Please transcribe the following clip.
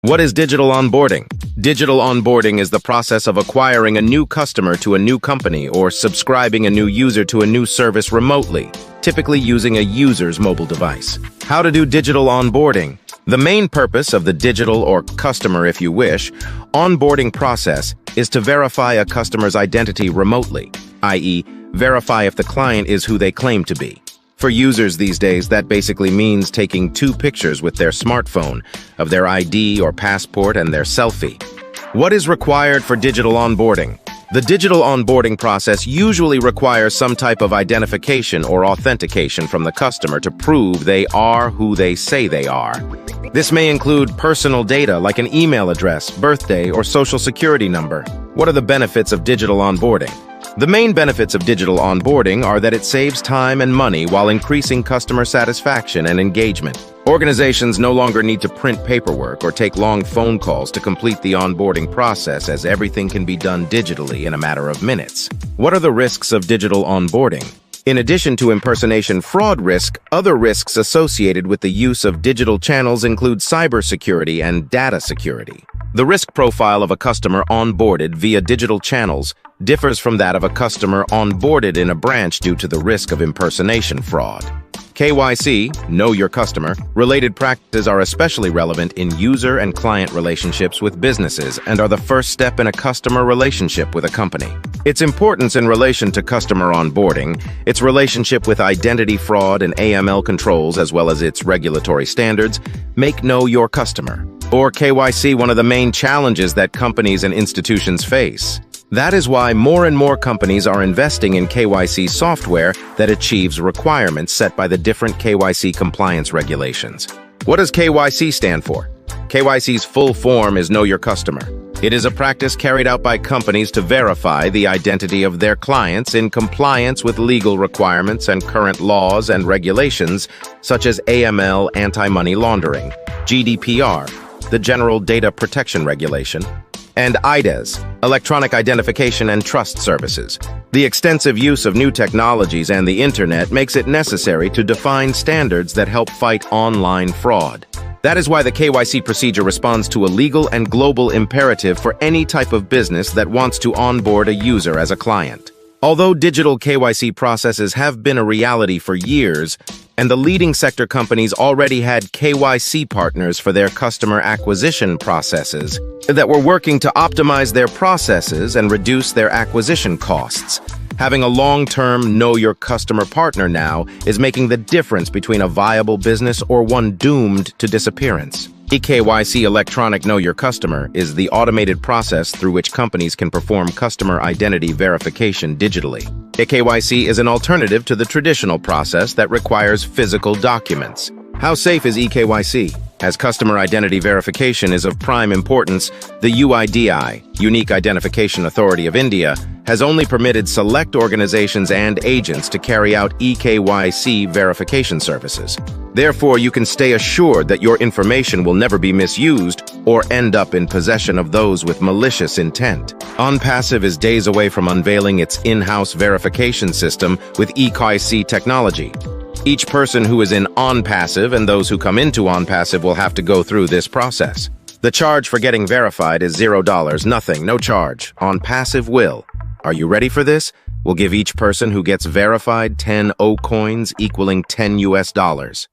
What is digital onboarding? Digital onboarding is the process of acquiring a new customer to a new company or subscribing a new user to a new service remotely, typically using a user's mobile device. How to do digital onboarding? The main purpose of the digital or customer, if you wish, onboarding process is to verify a customer's identity remotely, i.e., verify if the client is who they claim to be. For users these days, that basically means taking 2 pictures with their smartphone of their ID or passport and their selfie. What is required for digital onboarding? The digital onboarding process usually requires some type of identification or authentication from the customer to prove they are who they say they are. This may include personal data like an email address, birthday, or social security number. What are the benefits of digital onboarding? The main benefits of digital onboarding are that it saves time and money while increasing customer satisfaction and engagement. Organizations no longer need to print paperwork or take long phone calls to complete the onboarding process, as everything can be done digitally in a matter of minutes. What are the risks of digital onboarding? In addition to impersonation fraud risk, other risks associated with the use of digital channels include cybersecurity and data security. The risk profile of a customer onboarded via digital channels differs from that of a customer onboarded in a branch due to the risk of impersonation fraud. KYC, Know Your Customer, related practices are especially relevant in user and client relationships with businesses and are the first step in a customer relationship with a company. Its importance in relation to customer onboarding, its relationship with identity fraud and AML controls, as well as its regulatory standards, make Know Your Customer, or KYC, one of the main challenges that companies and institutions face. That is why more and more companies are investing in KYC software that achieves requirements set by the different KYC compliance regulations. What does KYC stand for? KYC's full form is Know Your Customer. It is a practice carried out by companies to verify the identity of their clients in compliance with legal requirements and current laws and regulations such as AML, anti-money laundering, GDPR, the General Data Protection Regulation, and IDES, Electronic Identification and Trust Services. The extensive use of new technologies and the internet makes it necessary to define standards that help fight online fraud. That is why the KYC procedure responds to a legal and global imperative for any type of business that wants to onboard a user as a client. Although digital KYC processes have been a reality for years, and the leading sector companies already had KYC partners for their customer acquisition processes that were working to optimize their processes and reduce their acquisition costs. Having a long-term Know Your Customer partner now is making the difference between a viable business or one doomed to disappearance. eKYC Electronic Know Your Customer is the automated process through which companies can perform customer identity verification digitally. eKYC is an alternative to the traditional process that requires physical documents. How safe is eKYC? As customer identity verification is of prime importance, the UIDI, Unique Identification Authority of India, has only permitted select organizations and agents to carry out eKYC verification services. Therefore, you can stay assured that your information will never be misused or end up in possession of those with malicious intent. Onpassive is days away from unveiling its in-house verification system with eKYC technology. Each person who is in Onpassive and those who come into Onpassive will have to go through this process. The charge for getting verified is $0, nothing, no charge. Onpassive will. Are you ready for this? We'll give each person who gets verified 10 O coins equaling $10 US.